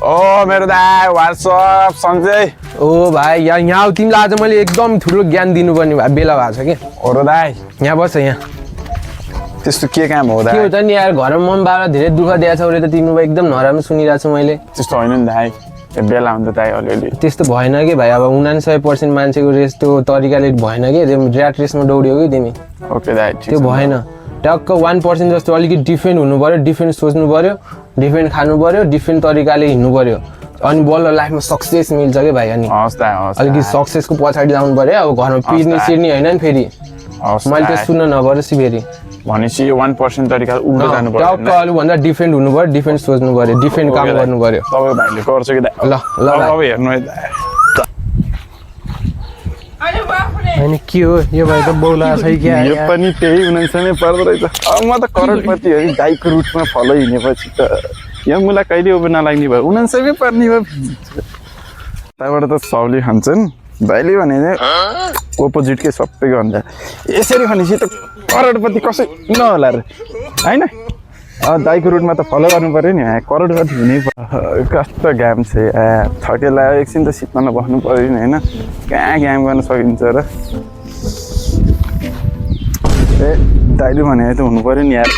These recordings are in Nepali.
ओ मेरो दाइ व्हाट्सअप सन्जय। ओ भाइ यहाँ तिमीलाई आज मैले एकदम ठुलो ज्ञान दिनुपर्ने बेला भएको छ कि। ओरो दाइ यहाँ बस्छ यहाँ। त्यस्तो के काम हो के दाइ? हो त नि यार घरमा मम्मी बाबा धेरै दुःख दिएको छ उसले त तिमीलाई एकदम नराम्रो सुनिरहेको छु मैले। त्यस्तो होइन नि दाइ, बेला हुन्छ दाइ अलिअलि। त्यस्तो भएन कि भाइ अब 99% मान्छेको रेस त्यो तरिकाले भएन कि ऱ्याट रेसमा दौड्यो कि तिमी। ओके दाइ त्यो भएन। टक्क 1% जस्तो अलिकति डिफ्रेन्ट हुनु पर्यो, डिफ्रेन्ट सोच्नु पर्यो, डिफ्रेन्ट खानु पर्यो, डिफ्रेन्ट तरिकाले हिँड्नु पर्यो अनि बल्ल लाइफमा सक्सेस मिल्छ कि भाइ। अनि हस् दाइ हस्। अलिकति सक्सेसको पछाडि जानु पर्यो। अब घरमा पिर्ने सिर्ने होइन नि फेरि। मैले त्यो सुन्न नपरोस् फेरि। भनेपछि 1% तरिका उल्टो जानु पर्यो। टक्क अरूभन्दा डिफ्रेन्ट हुनु पर्यो, डिफ्रेन्ट सोच्नु पर्यो, डिफ्रेन्ट काम गर्नु पर्यो। तपाईँ भाइले गर्छ कि दाइ? ल ल अब हेर्नु है दाइ। अनि के हो यो भाइ त बौला छ कि यो पनि त्यही 99 पर्दो रहेछ। अब म त करोडपति हो नि दाइको रुटमा फलो हिँडेपछि त यो मुला कहिले उभो नलाग्ने भयो, 99 पर्ने भयो। त्यहाँबाट त सबले खान्छन्, दाइले भने अपोजिटकै सबै गर्छ। यसरी भनेपछि त करोडपति कसै नहोला र होइन? दाइको रुटमा त फलो गर्नु पऱ्यो नि, करोडपति हुनै पर्यो। कस्तो घाम छ थकेला, एकछिन त सिटमा नबस्नु पऱ्यो नि होइन? कहाँ घाम गर्न सकिन्छ र? ए दाइले भने त हुनु पऱ्यो नि यार,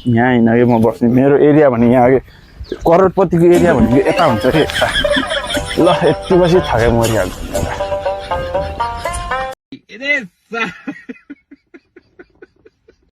यहाँ होइन कि म बस्ने, मेरो एरिया भने यहाँ कि करोडपतिको एरिया भनेको यता हुन्छ कि यता। ल यति पछि थके मरिहाल्छु।